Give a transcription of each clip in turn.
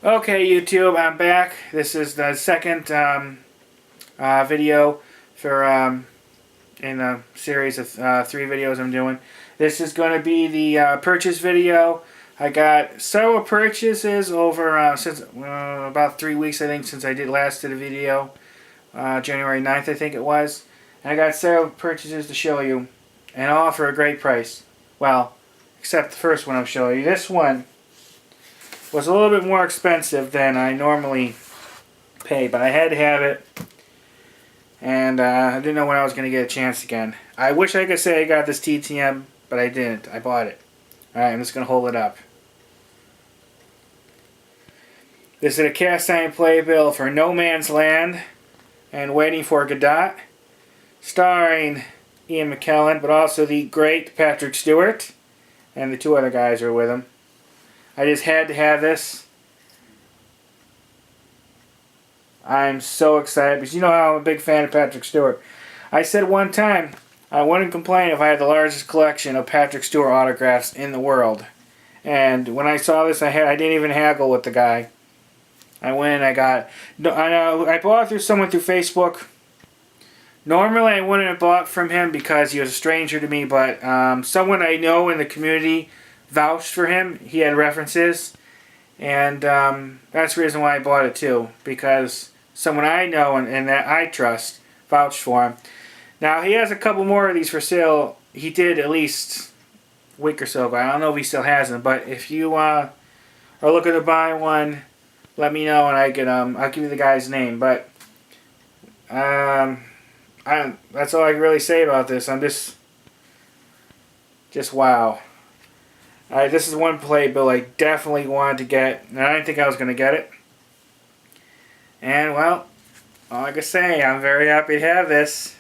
Okay, YouTube, I'm back. This is the second video for in a series of 3 videos I'm doing. This is going to be the purchase video. I got several purchases over since about 3 weeks, I think, since I last did a video. January 9th, I think it was. And I got several purchases to show you, and all for a great price. Well, except the first one I'll show you. This one was a little bit more expensive than I normally pay, but I had to have it, and I didn't know when I was going to get a chance again. I wish I could say I got this TTM, but I didn't. I bought it. Alright, I'm just going to hold it up. This is a cast iron playbill for No Man's Land and Waiting for Godot, starring Ian McKellen, but also the great Patrick Stewart, and the 2 other guys are with him. I just had to have this. I'm so excited because you know how I'm a big fan of Patrick Stewart. I said one time I wouldn't complain if I had the largest collection of Patrick Stewart autographs in the world. And when I saw this, I didn't even haggle with the guy. I went and I got. I bought it through someone through Facebook. Normally I wouldn't have bought from him because he was a stranger to me, but someone I know in the community vouched for him. He had references, and that's the reason why I bought it too, because someone I know and that I trust vouched for him. Now he has a couple more of these for sale. He did at least a week or so ago. I don't know if he still has them, but if you are looking to buy one, let me know and I can I'll give you the guy's name. But that's all I can really say about this. I'm just wow. This is one playbill I definitely wanted to get, and I didn't think I was going to get it. And, well, all I can say, I'm very happy to have this.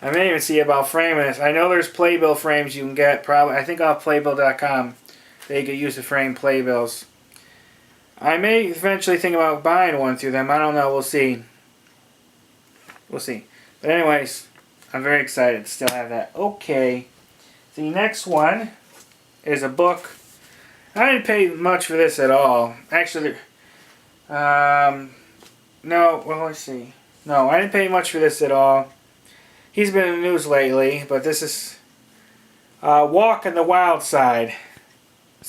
I may even see about framing this. I know there's playbill frames you can get, probably, I think off playbill.com. They could use to frame playbills. I may eventually think about buying one through them. I don't know. We'll see. We'll see. But anyways, I'm very excited to still have that. Okay. The next one is a book. I didn't pay much for this at all. Actually, no, well, let's see. No, I didn't pay much for this at all. He's been in the news lately, but this is Walk on the Wild Side.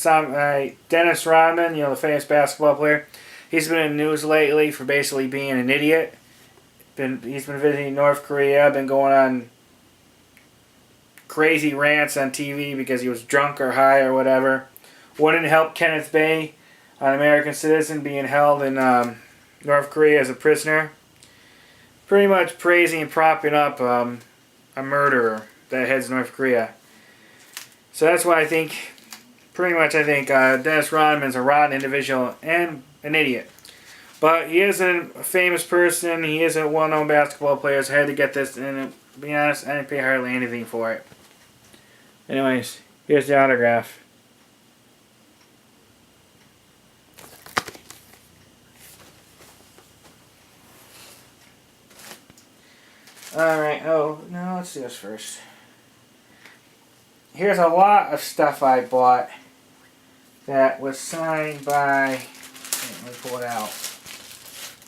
Dennis Rodman, you know, the famous basketball player, he's been in the news lately for basically being an idiot. He's been visiting North Korea, been going on crazy rants on TV because he was drunk or high or whatever. Wouldn't help Kenneth Bay, an American citizen being held in North Korea as a prisoner. Pretty much praising and propping up a murderer that heads North Korea. So that's why I think, Dennis Rodman's a rotten individual and an idiot. But he is a famous person. He is a well-known basketball player, so I had to get this. And to be honest, I didn't pay hardly anything for it. Anyways, here's the autograph. Alright, oh, no, let's do this first. Here's a lot of stuff I bought that was signed by, let me pull it out,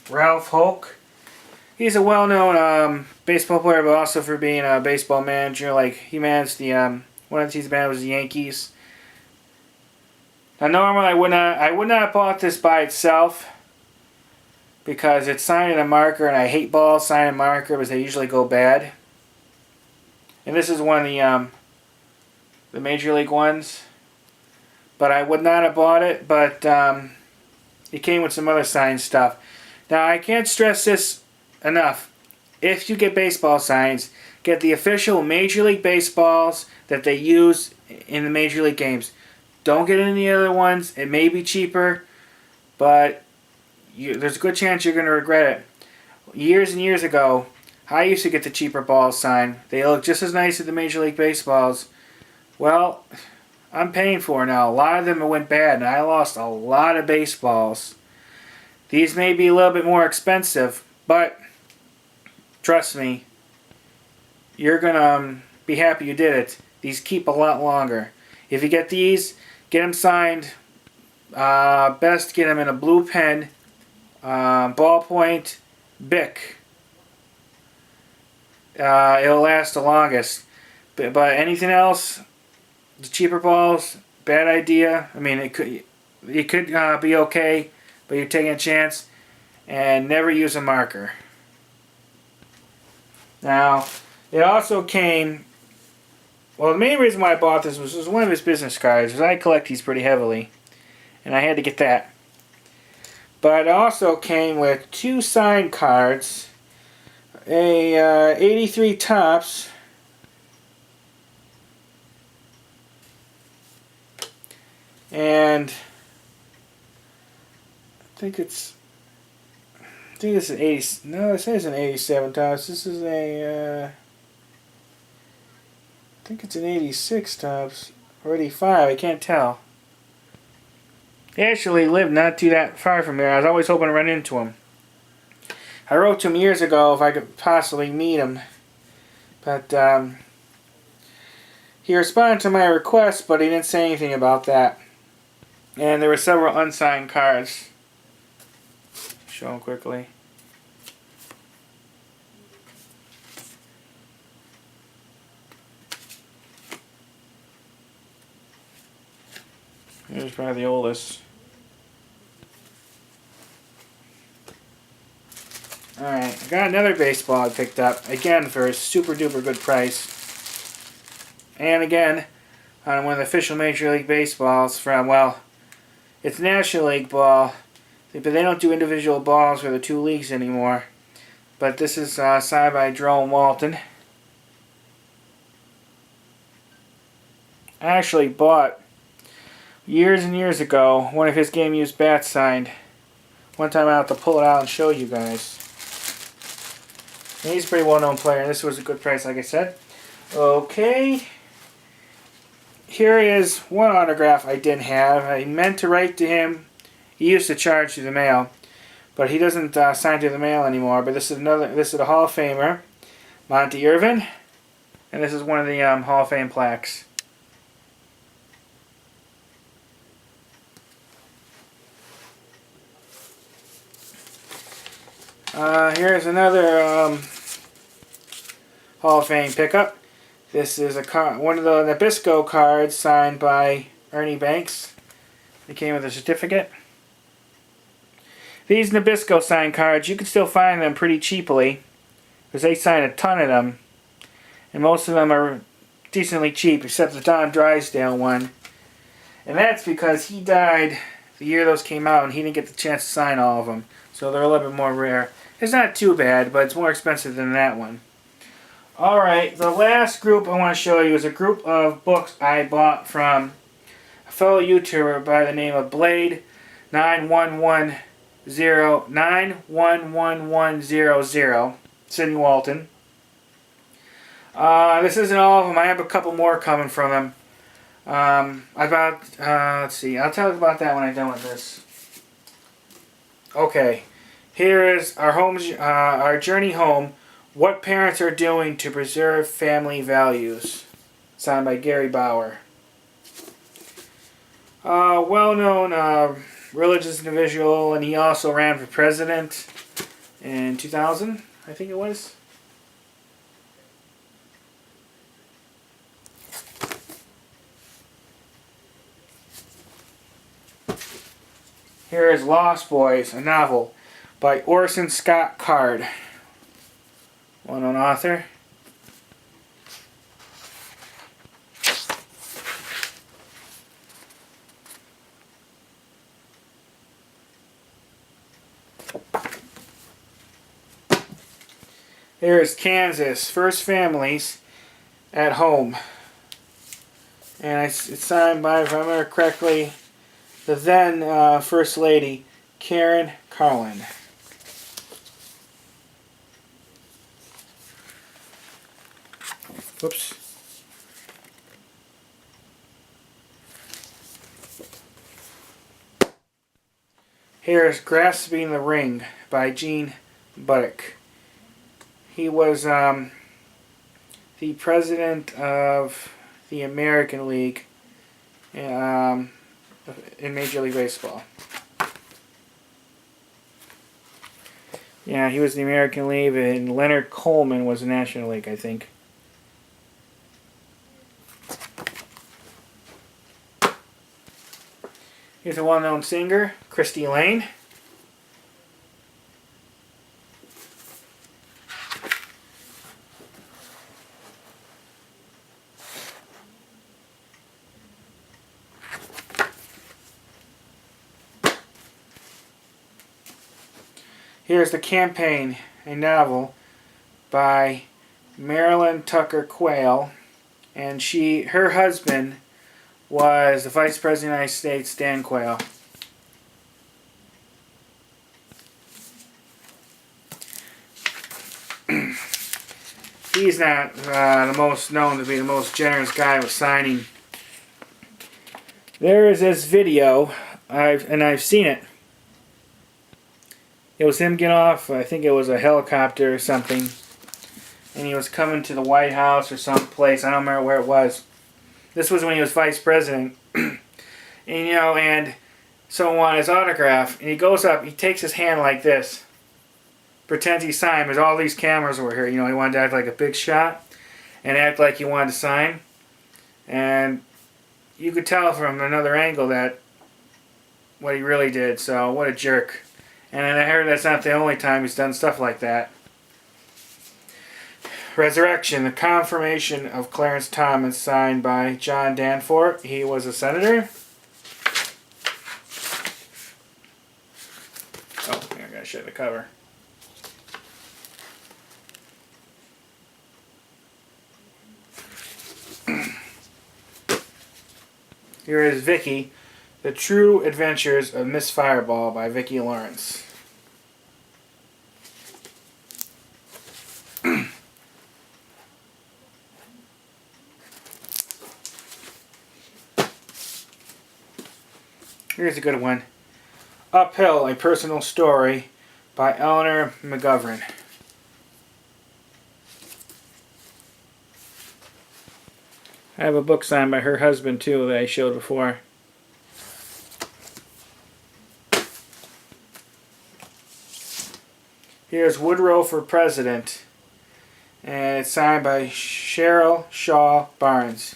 Ralph Houk. He's a well-known baseball player, but also for being a baseball manager. Like, he managed the, one of the teams band was the Yankees. Now, normally I would not have bought this by itself because it's signed in a marker, and I hate balls signed in marker because they usually go bad. And this is one of the Major League ones. But I would not have bought it, but it came with some other signed stuff. Now, I can't stress this enough. If you get baseball signs, get the official Major League Baseballs that they use in the Major League games. Don't get any other ones. It may be cheaper, but there's a good chance you're going to regret it. Years and years ago, I used to get the cheaper balls signed. They look just as nice as the Major League Baseballs. Well, I'm paying for it now. A lot of them went bad, and I lost a lot of baseballs. These may be a little bit more expensive, but trust me, you're going to be happy you did it. These keep a lot longer. If you get these, get them signed best to get them in a blue pen, ballpoint, Bic. It'll last the longest. But anything else, the cheaper balls, bad idea. I mean, it could be okay, but you're taking a chance. And never use a marker. Now, it also came. Well, the main reason why I bought this was one of his business cards, because I collect these pretty heavily, and I had to get that. But it also came with 2 signed cards, a 83 Topps, and I think it's an 80. No, it says an 87 Topps. This is a. I think it's an 86 Topps or 85. I can't tell. He actually lived not too that far from here. I was always hoping to run into him. I wrote to him years ago if I could possibly meet him, but he responded to my request, but he didn't say anything about that. And there were several unsigned cards. Show them quickly. Here's probably the oldest. Alright, I got another baseball I picked up, again for a super duper good price. And again, on one of the official Major League Baseballs from, well, it's National League ball, but they don't do individual balls for the 2 leagues anymore. But this is signed by Jerome Walton. I actually bought, years and years ago, one of his game-used bats signed. One time I'll have to pull it out and show you guys. And he's a pretty well-known player, and this was a good price, like I said. Okay. Here is one autograph I didn't have. I meant to write to him. He used to charge through the mail, but he doesn't sign through the mail anymore. But this is a Hall of Famer, Monte Irvin, and this is one of the Hall of Fame plaques. Here's another Hall of Fame pickup. This is one of the Nabisco cards signed by Ernie Banks. It came with a certificate. These Nabisco signed cards, you can still find them pretty cheaply, because they sign a ton of them. And most of them are decently cheap, except the Don Drysdale one. And that's because he died the year those came out, and he didn't get the chance to sign all of them. So they're a little bit more rare. It's not too bad, but it's more expensive than that one. Alright, the last group I want to show you is a group of books I bought from a fellow YouTuber by the name of Blade 91100, Sidney Walton. This isn't all of them. I have a couple more coming from him. Let's see, I'll tell you about that when I'm done with this. Okay, here is our journey home. What Parents Are Doing to Preserve Family Values. Signed by Gary Bauer. Well-known religious individual, and he also ran for president in 2000, I think it was. Here is Lost Boys, a novel by Orson Scott Card. Well-known author. Here is Kansas, First Families at Home. And it's signed by, if I remember correctly, the then First Lady, Karen Carlin. Whoops. Here is Grasping the Ring by Gene Buddick. He was the president of the American League in Major League Baseball. Yeah, he was in the American League, and Leonard Coleman was the National League, I think. Here's a well-known singer, Christy Lane. Here's The Campaign, a novel by Marilyn Tucker Quayle, and her husband was the Vice President of the United States, Dan Quayle. He's not the most known to be the most generous guy with signing. There is this video, I've seen it. It was him getting off, I think it was a helicopter or something, and he was coming to the White House or someplace. I don't remember where it was. This was when he was vice president. And and someone wanted his autograph, and he goes up, he takes his hand like this, pretends he's signing, because all these cameras were here. He wanted to act like a big shot and act like he wanted to sign. And you could tell from another angle that what he really did, so what a jerk. And I heard that's not the only time he's done stuff like that. Resurrection, the confirmation of Clarence Thomas, signed by John Danforth. He was a senator. Oh, I gotta show the cover. Here is Vicky, The True Adventures of Miss Fireball by Vicki Lawrence. Here's a good one. Uphill, a Personal Story by Eleanor McGovern. I have a book signed by her husband too that I showed before. Here's Woodrow for President, and it's signed by Cheryl Shaw Barnes.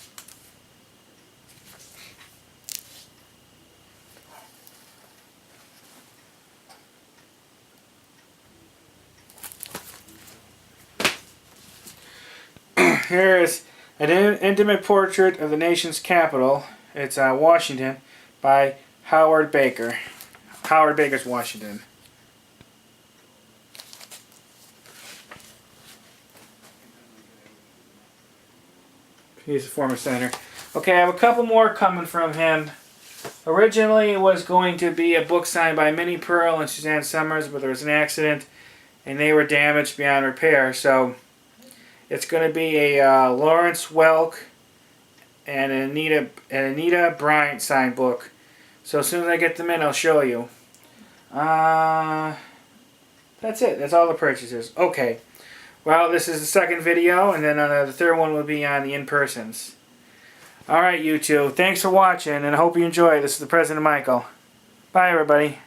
Here is an intimate portrait of the nation's capital. It's Washington by Howard Baker. Howard Baker's Washington. He's a former senator. Okay, I have a couple more coming from him. Originally, it was going to be a book signed by Minnie Pearl and Suzanne Summers, but there was an accident, and they were damaged beyond repair. So it's going to be a Lawrence Welk and an Anita Bryant signed book. So as soon as I get them in, I'll show you. That's it. That's all the purchases. Okay. Well, this is the second video, and then the third one will be on the in-persons. Alright, you two. Thanks for watching, and I hope you enjoy. This is the President Michael. Bye, everybody.